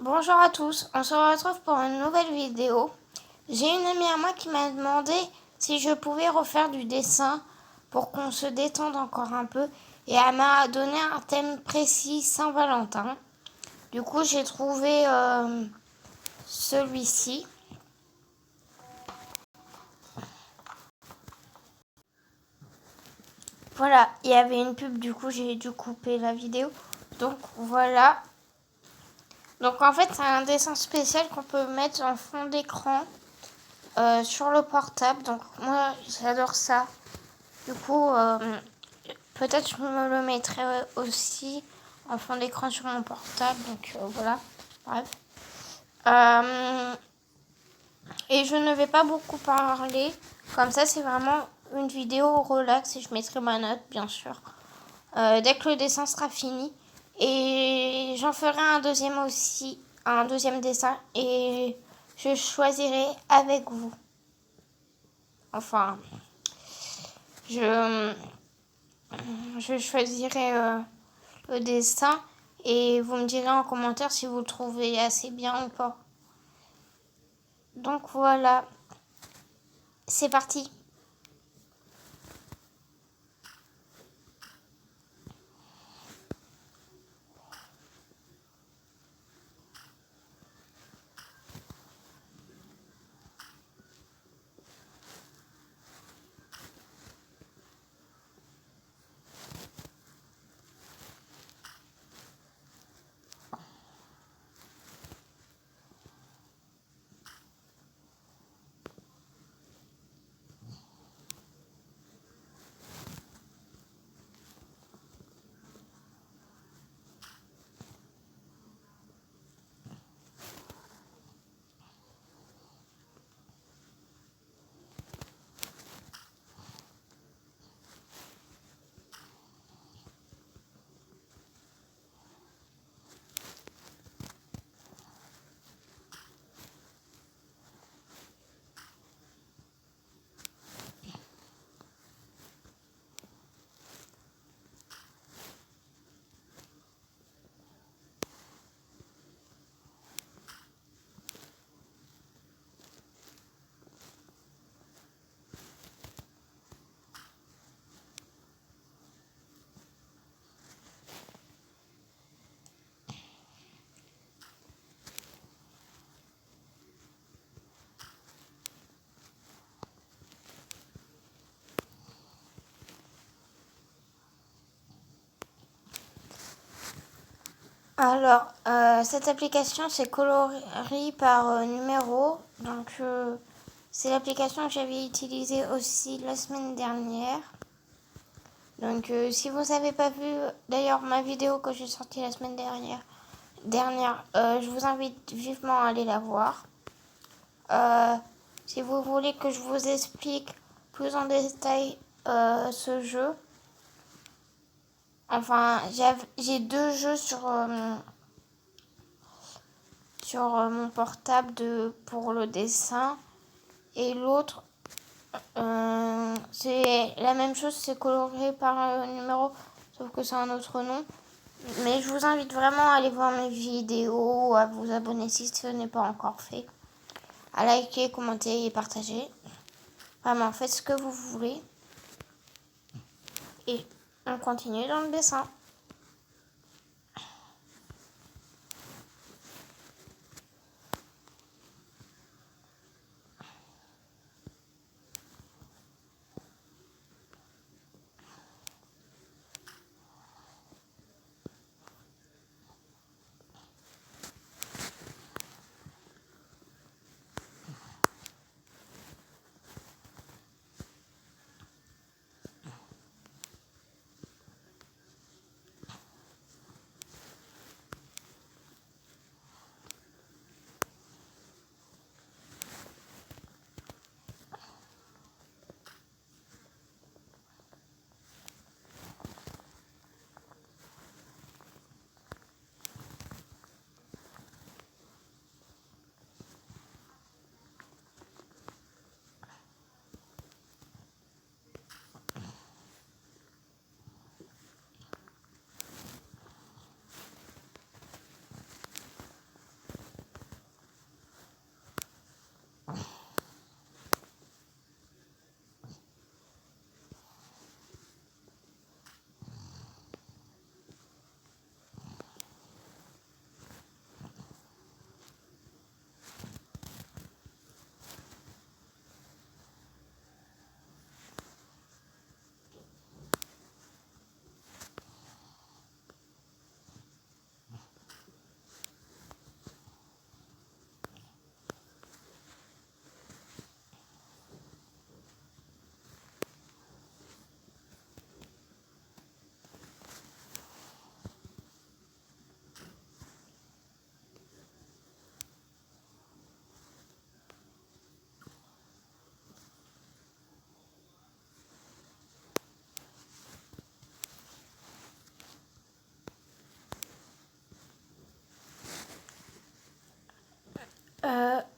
Bonjour à tous, on se retrouve pour une nouvelle vidéo. J'ai une amie à moi qui m'a demandé si je pouvais refaire du dessin pour qu'on se détende encore un peu. Et elle m'a donné un thème précis, Saint-Valentin. Du coup, j'ai trouvé celui-ci. Voilà, il y avait une pub, du coup, j'ai dû couper la vidéo. Donc voilà. Donc en fait, c'est un dessin spécial qu'on peut mettre en fond d'écran. Sur le portable, donc moi j'adore ça. Du coup, peut-être je me le mettrai aussi en fond d'écran sur mon portable, donc voilà, bref. Et je ne vais pas beaucoup parler, comme ça c'est vraiment une vidéo relax et je mettrai ma note bien sûr. Dès que le dessin sera fini. Et j'en ferai un deuxième aussi, un deuxième dessin et je choisirai avec vous. Enfin, je choisirai le dessin et vous me direz en commentaire si vous le trouvez assez bien ou pas. Donc voilà, c'est parti. Alors, cette application, c'est coloris par numéro. Donc, c'est l'application que j'avais utilisée aussi la semaine dernière. Donc, si vous n'avez pas vu d'ailleurs ma vidéo que j'ai sortie la semaine dernière, je vous invite vivement à aller la voir. Si vous voulez que je vous explique plus en détail ce jeu, enfin, j'ai deux jeux sur mon portable pour le dessin. Et l'autre, c'est la même chose, c'est coloré par numéro, sauf que c'est un autre nom. Mais je vous invite vraiment à aller voir mes vidéos, à vous abonner si ce n'est pas encore fait, à liker, commenter et partager. Vraiment, faites ce que vous voulez. Et on continue dans le dessin.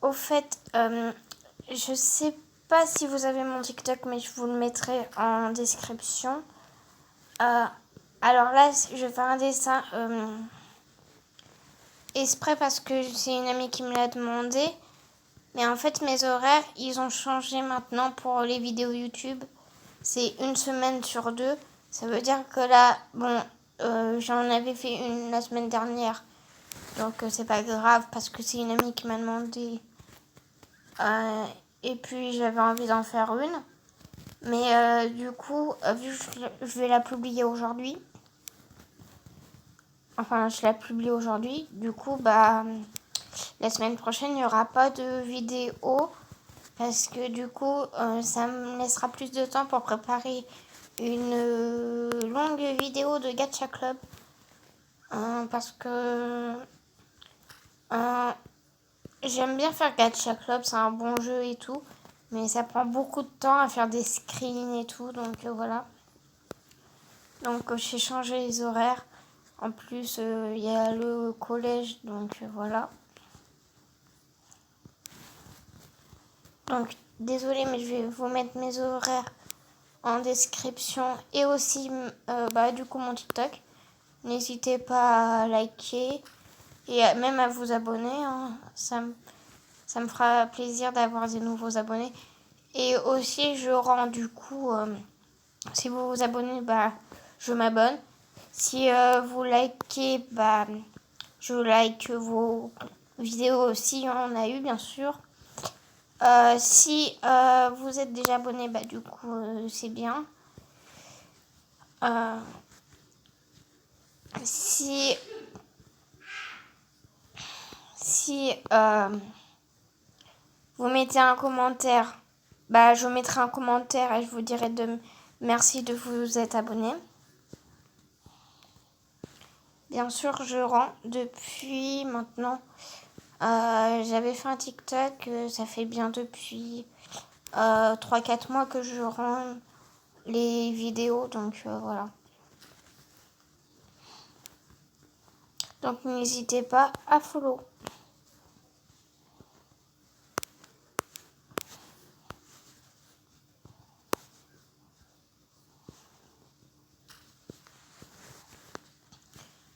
Au fait, je sais pas si vous avez mon TikTok, mais je vous le mettrai en description. Alors là, je vais faire un dessin exprès parce que c'est une amie qui me l'a demandé. Mais en fait, mes horaires, ils ont changé maintenant pour les vidéos YouTube. C'est une semaine sur deux. Ça veut dire que là, bon, j'en avais fait une la semaine dernière. Donc c'est pas grave parce que c'est une amie qui m'a demandé. Et puis j'avais envie d'en faire une. Mais du coup, vu que je vais la publier aujourd'hui. Enfin, je la publie aujourd'hui. Du coup, bah, la semaine prochaine, il n'y aura pas de vidéo. Parce que du coup, ça me laissera plus de temps pour préparer une longue vidéo de Gacha Club. Parce que j'aime bien faire Gacha Club, c'est un bon jeu et tout. Mais ça prend beaucoup de temps à faire des screens et tout. Donc voilà. Donc j'ai changé les horaires. En plus, il y a le collège. Donc voilà. Donc désolée, mais je vais vous mettre mes horaires en description et aussi bah, du coup mon TikTok. N'hésitez pas à liker et même à vous abonner. Hein. Ça me fera plaisir d'avoir des nouveaux abonnés. Et aussi, je rends du coup, si vous vous abonnez, bah, je m'abonne. Si vous likez, bah, je like vos vidéos aussi, il y en a eu bien sûr. Si vous êtes déjà abonné, bah, du coup, c'est bien. Si vous mettez un commentaire, bah, je mettrai un commentaire et je vous dirai merci de vous être abonné. Bien sûr, je rends depuis maintenant. J'avais fait un TikTok, ça fait bien depuis 3-4 mois que je rends les vidéos, donc voilà. Donc n'hésitez pas à follow.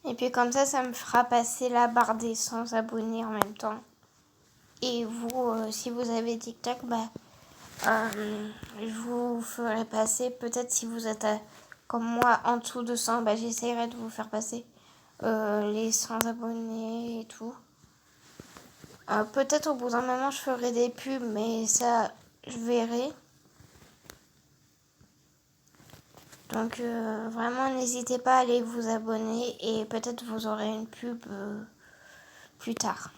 Et puis comme ça me fera passer la barre des 100 abonnés en même temps. Et vous, si vous avez TikTok, bah, je vous ferai passer. Peut-être si vous êtes comme moi en dessous de 100, bah, j'essaierai de vous faire passer les 100 abonnés et tout. Peut-être au bout d'un moment, je ferai des pubs, mais ça, je verrai. Donc vraiment, n'hésitez pas à aller vous abonner et peut-être vous aurez une pub plus tard.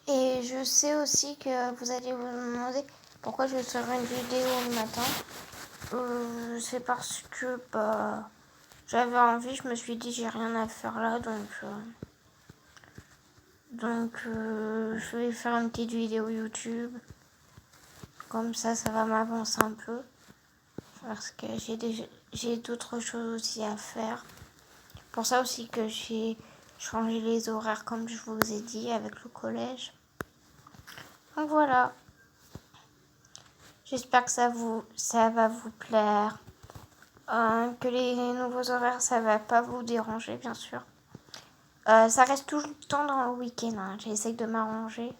Et je sais aussi que vous allez vous demander pourquoi je sors une vidéo le matin. C'est parce que j'avais envie, je me suis dit j'ai rien à faire là, donc je vais faire une petite vidéo YouTube. Comme ça va m'avancer un peu. Parce que j'ai d'autres choses aussi à faire. Pour ça aussi que j'ai changé les horaires comme je vous ai dit avec le collège. Donc voilà. J'espère que ça va vous plaire. Que les nouveaux horaires, ça va pas vous déranger, bien sûr. Ça reste tout le temps dans le week-end. Hein. J'essaye de m'arranger.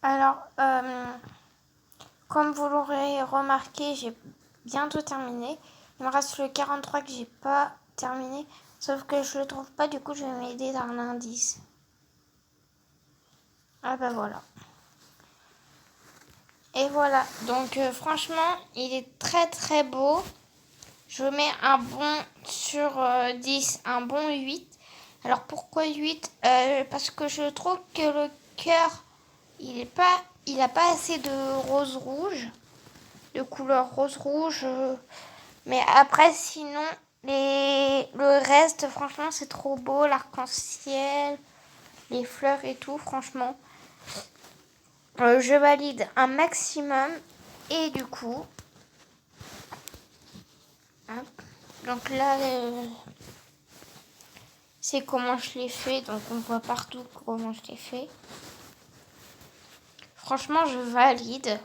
Alors, comme vous l'aurez remarqué, j'ai bientôt terminé. Il me reste le 43 que j'ai pas terminé. Sauf que je le trouve pas, du coup je vais m'aider d'un indice. Ah bah voilà. Et voilà, donc franchement, il est très très beau. Je mets un bon sur 10, un bon 8. Alors pourquoi 8 Parce que je trouve que le cœur, il a pas assez de rose rouge, de couleur rose rouge. Mais après, sinon, le reste, franchement, c'est trop beau, l'arc-en-ciel, les fleurs et tout, franchement. Je valide un maximum. Et du coup, hop, donc là, c'est comment je l'ai fait. Donc on voit partout comment je l'ai fait. Franchement, je valide.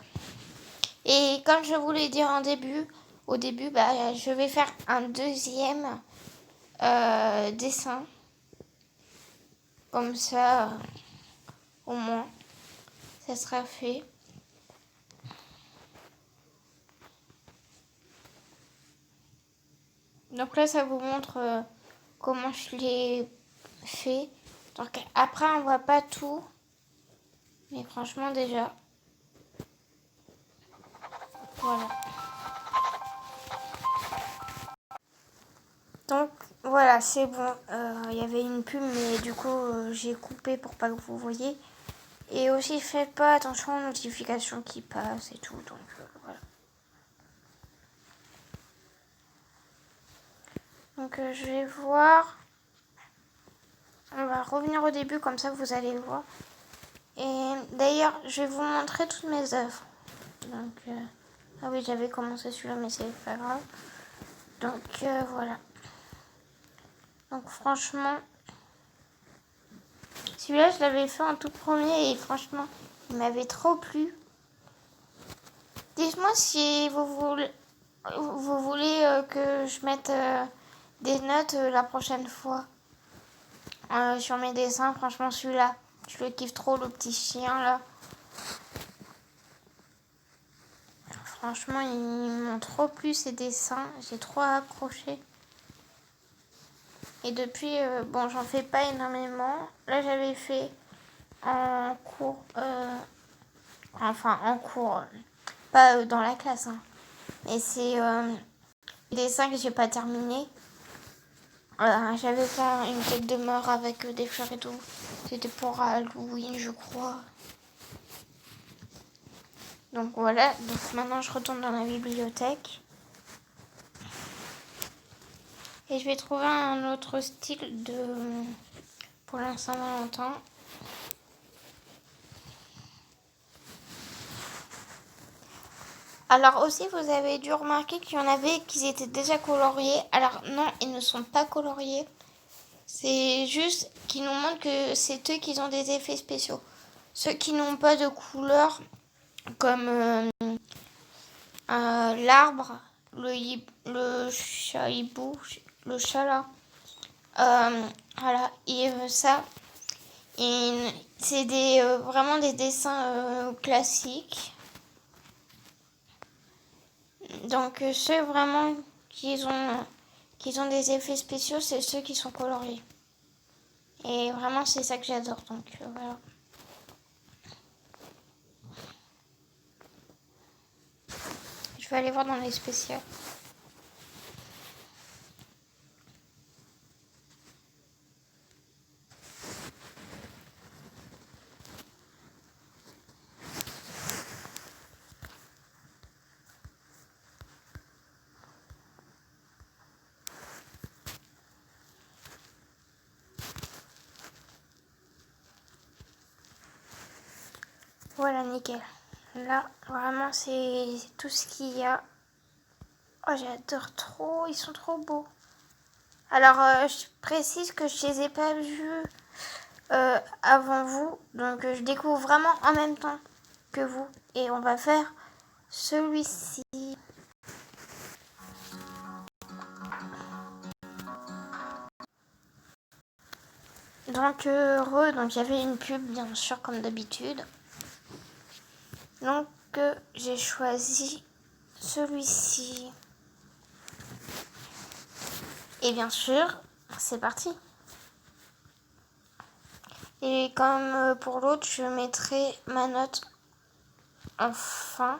Et comme je vous l'ai dit au début, je vais faire un deuxième dessin. Comme ça, au moins, ça sera fait. Donc là, ça vous montre comment je l'ai fait. Donc après, on voit pas tout. Mais franchement, déjà, voilà. Donc voilà, c'est bon. Il y avait une pub, mais du coup, j'ai coupé pour pas que vous voyez. Et aussi, faites pas attention aux notifications qui passent et tout. Donc voilà. Donc je vais voir. On va revenir au début, comme ça vous allez le voir. Et d'ailleurs, je vais vous montrer toutes mes œuvres. Donc, ah oui, j'avais commencé celui-là, mais c'est pas grave. Donc voilà. Donc franchement, celui-là, je l'avais fait en tout premier et franchement, il m'avait trop plu. Dites-moi si vous voulez que je mette des notes la prochaine fois sur mes dessins. Franchement, celui-là, je le kiffe trop, le petit chien là. Franchement, ils m'ont trop plu ces dessins. J'ai trop accroché. Et depuis, bon, j'en fais pas énormément. Là, j'avais fait en cours, enfin en cours, pas dans la classe, hein. Mais c'est des dessins que j'ai pas terminé. J'avais fait une tête de mort avec des fleurs et tout. C'était pour Halloween, je crois. Donc voilà, donc maintenant je retourne dans la bibliothèque. Et je vais trouver un autre style pour la Saint-Valentin. Alors aussi, vous avez dû remarquer qu'il y en avait qui étaient déjà coloriés. Alors non, ils ne sont pas coloriés. C'est juste qu'ils nous montrent que c'est eux qui ont des effets spéciaux. Ceux qui n'ont pas de couleur, comme l'arbre, le chat hibou, le chat là. Voilà, et ça, c'est vraiment des dessins classiques. Donc ceux vraiment qui ont des effets spéciaux, c'est ceux qui sont coloriés. Et vraiment, c'est ça que j'adore. Donc voilà. Je vais aller voir dans les spéciaux. Voilà, nickel. Là, vraiment, c'est tout ce qu'il y a. Oh, j'adore trop. Ils sont trop beaux. Alors, je précise que je les ai pas vus avant vous. Donc, je découvre vraiment en même temps que vous. Et on va faire celui-ci. Donc, heureux. Donc, il y avait une pub, bien sûr, comme d'habitude. Donc, j'ai choisi celui-ci. Et bien sûr, c'est parti. Et comme pour l'autre, je mettrai ma note en fin.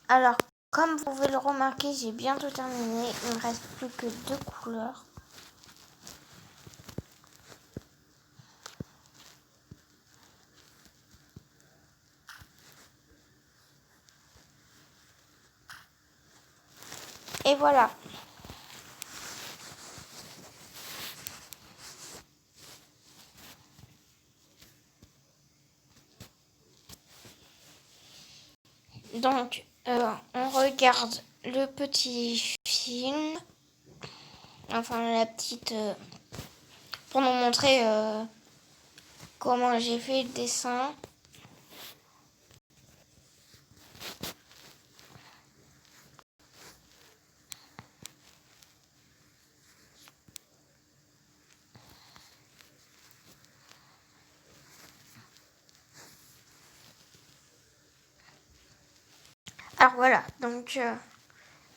Alors, comme vous pouvez le remarquer, j'ai bientôt terminé. Il me reste plus que 2 couleurs. Et voilà. Donc, on regarde le petit film. Enfin, la petite... pour nous montrer comment j'ai fait le dessin. Alors voilà, donc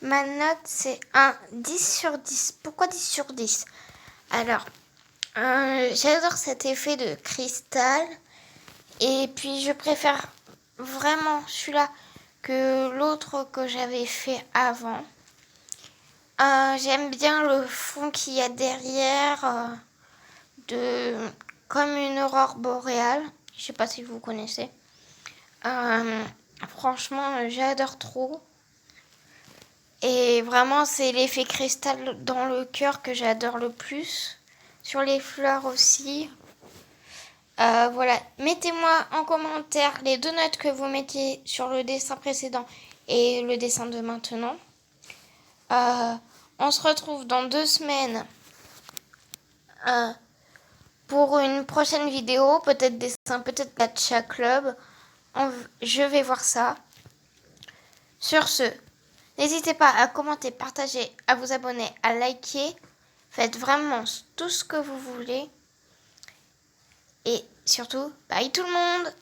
ma note c'est un 10 sur 10. Pourquoi 10 sur 10? Alors, j'adore cet effet de cristal. Et puis je préfère vraiment celui-là que l'autre que j'avais fait avant. J'aime bien le fond qu'il y a derrière, comme une aurore boréale. Je sais pas si vous connaissez. Franchement, j'adore trop. Et vraiment, c'est l'effet cristal dans le cœur que j'adore le plus. Sur les fleurs aussi. Voilà, mettez-moi en commentaire les 2 notes que vous mettiez sur le dessin précédent et le dessin de maintenant. On se retrouve dans 2 semaines pour une prochaine vidéo, peut-être dessin, peut-être Gacha Club. Je vais voir ça. Sur ce, n'hésitez pas à commenter, partager, à vous abonner, à liker. Faites vraiment tout ce que vous voulez. Et surtout, bye tout le monde!